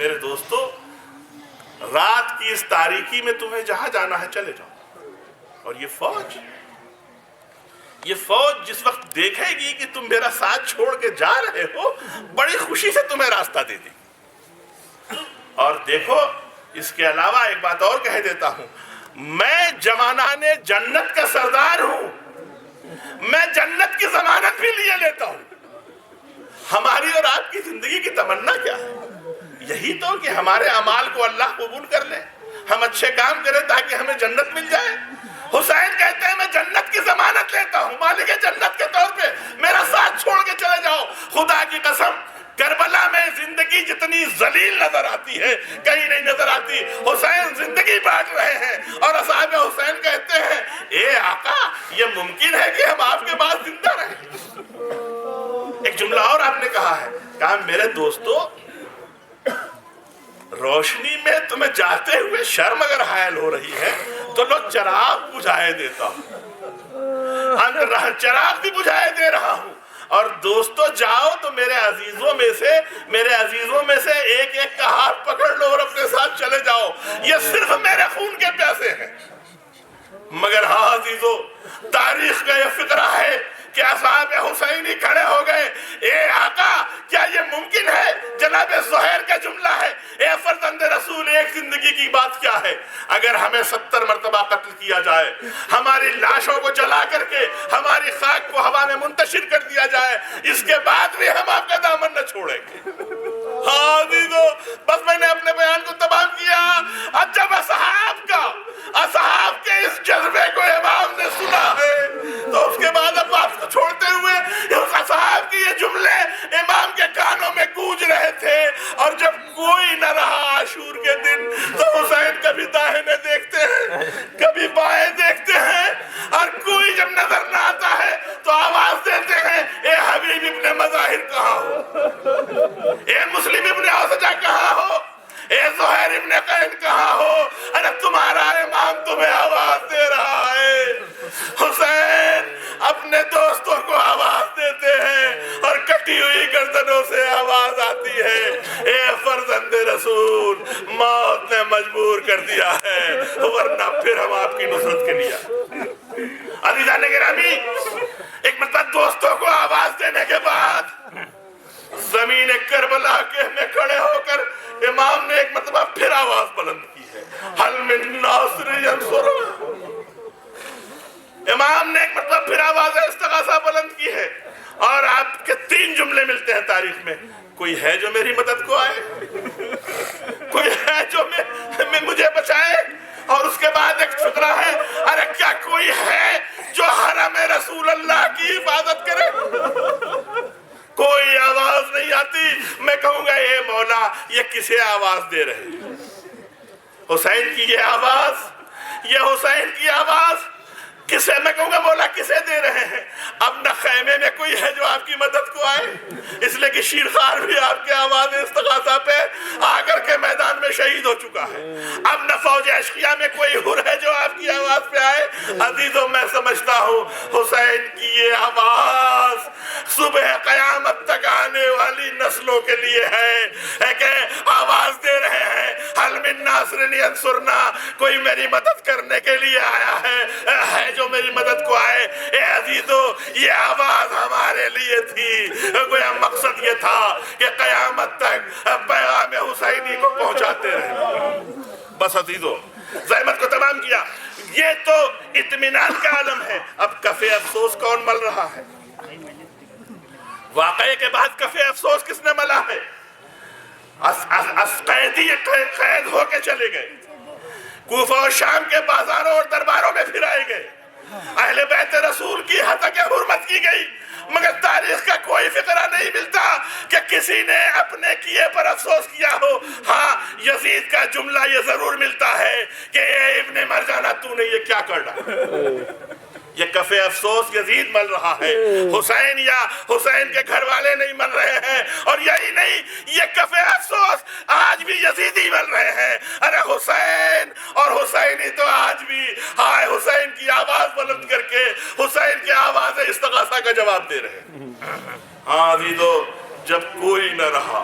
میرے دوستو رات کی اس تاریکی میں تمہیں جہاں جانا ہے چلے جاؤ، اور یہ فوج جس وقت دیکھے گی کہ تم میرا ساتھ چھوڑ کے جا رہے ہو بڑی خوشی سے تمہیں راستہ دے دے گی۔ اور دیکھو اس کے علاوہ ایک بات اور کہہ دیتا ہوں، میں جوانان جنت کا سردار ہوں، میں جنت کی ضمانت بھی لیے لیتا ہوں۔ ہماری اور آپ کی زندگی کی تمنا کیا ہے؟ یہی تو کہ ہمارے اعمال کو اللہ قبول کر لے، ہم اچھے کام کریں تاکہ ہمیں جنت مل جائے۔ حسین کہتے ہیں میں جنت کی ضمانت لیتا ہوں، مالک جنت کے طور پہ میرا ساتھ چھوڑ کے چلے جاؤ۔ خدا کی قسم کربلا میں زندگی جتنی ذلیل نظر آتی ہے کہیں نہیں نظر آتی۔ حسین زندگی بانٹ رہے ہیں اور اصحاب حسین کہتے ہیں اے آقا یہ ممکن ہے کہ ہم آپ کے بعد زندہ رہیں۔ ایک جملہ اور آپ نے کہا ہے، کہا میرے دوستو روشنی میں تمہیں جاتے ہوئے شرم اگر حائل ہو رہی ہے تو لو چراغ بجھائے دیتا ہوں، چراغ بھی بجھائے دے رہا ہوں، اور دوستو جاؤ تو میرے عزیزوں میں سے ایک ایک کا ہاتھ پکڑ لو اور اپنے ساتھ چلے جاؤ، یہ صرف میرے خون کے پیاسے ہیں۔ مگر ہاں عزیزو تاریخ کا یہ فقرہ ہے کہ اصحاب حسینی کھڑے ہو گئے، اے آقا کیا یہ ممکن ہے؟ جناب زہیر کا جملہ ہے، اے فرزند رسول ایک زندگی کی بات کیا ہے؟ اگر ہمیں 70 مرتبہ قتل کیا جائے، ہماری لاشوں کو جلا کر کے ہماری خاک کو ہوا میں منتشر کر دیا جائے، اس کے بعد بھی ہم آپ کا دامن نہ چھوڑیں گے۔ ہاں عزیزو بس میں نے اپنے بیان کو تمام کیا۔ جب اصحاب کے اس جذبے کو امام نے سنا ہے تو اس کے بعد اب بات کو چھوڑتے ہوئے اس اصحاب کی یہ جملے امام کے کانوں میں گونج رہے تھے، اور جب کوئی نہ رہا عاشور کے دن تو حسین کبھی داہنے دیکھتے ہیں کبھی بائیں دیکھتے ہیں، اور کوئی جب نظر نہ آتا ہے تو آواز دیتے ہیں اے حبیب ابن مظاہر کہاں ہو، اے مسلم ابن اوسجہ کہاں ہو، اے زہیر ابن قین کہاں ہو؟ ارے تمہارا امام تمہیں آواز دے رہا ہے۔ حسین اپنے دوستوں کو آواز دیتے ہیں اور کٹی ہوئی گردنوں سے آواز آتی ہے اے فرزند رسول موت نے مجبور کر دیا ہے ورنہ پھر ہم آپ کی نصرت کے لیے۔ عزیزان گرامی ایک مرتبہ دوستوں کو آواز دینے کے بعد زمین کربلا کے میں کھڑے ہو کر امام نے ایک مرتبہ پھر آواز بلند کی ہے، حل من ناصر ینصرنا۔ امام نے ایک مرتبہ پھر آواز استغاثہ بلند کی ہے، اور آپ کے 3 جملے ملتے ہیں تاریخ میں، کوئی ہے جو میری مدد کو آئے، کوئی ہے جو مجھے بچائے، اور اس کے بعد ایک فقرہ ہے ارے کیا کوئی ہے جو حرم رسول اللہ کی حفاظت کرے؟ کوئی آواز نہیں آتی۔ میں کہوں گا اے مولا یہ کسے آواز دے رہے ہیں؟ حسین کی یہ آواز، یہ حسین کی آواز کسے، میں کہوں گا مولا کسے دے رہے ہیں؟ اب نہ خیمے میں کوئی ہے جو آپ کی مدد کو آئے، اس لیے کہ شیرخوار بھی آپ کے آواز استغاثہ پہ آ کر کے میدان میں شہید ہو چکا ہے۔ اب نہ فوج اشقیہ میں کوئی حر ہے جو آپ کی آواز پہ آئے۔ عزیزوں میں سمجھتا ہوں حسین کی یہ آواز صبح قیامت تک آنے والی نسلوں کے لیے ہے کہ آواز دے رہے ہیں حل من ناصر ینصرنا، کوئی میری مدد کرنے کے لیے آیا ہے جو میری مدد کو آئے۔ اے عزیزو یہ آواز ہمارے لیے تھی، گویا مقصد یہ تھا کہ قیامت تک پیغام حسینی کو پہنچاتے رہے۔ بس عزیزو زحمت کو تمام کیا، یہ تو اطمینان کا عالم ہے۔ اب کفِ افسوس کون مل رہا ہے؟ واقعے کے بعد کفِ افسوس کس نے ملا ہے؟ قیدی قید ہو کے چلے گئے، کوفہ اور شام کے بازاروں اور درباروں میں پھرائے گئے، اہل بیت رسول کی حتک حرمت کی گئی، مگر تاریخ کا کوئی فقرہ نہیں ملتا کہ کسی نے اپنے کیے پر افسوس کیا ہو۔ ہاں یزید کا جملہ یہ ضرور ملتا ہے کہ اے ابن مرجانہ تو نے یہ کیا کر ڈالا۔ یہ کفِ افسوس یزید مل رہا ہے، حسین یا حسین کے گھر والے نہیں مل رہے ہیں، اور یہی نہیں یہ کفِ افسوس آج بھی یزیدی مل رہے ہیں۔ ارے حسین اور حسینی تو آج بھی ہائے حسین کی آواز بلند کر کے حسین کی آواز استغاثہ کا جواب دے رہے ہیں۔ ہاں عزیزو جب کوئی نہ رہا،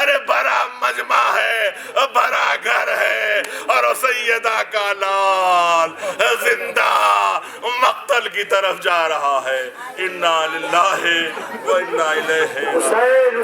ارے بھرا مجمع ہے، بھرا گھر ہے، اور سیدہ کا لال زندہ مقتل کی طرف جا رہا ہے۔ انا للہ و انا الیہ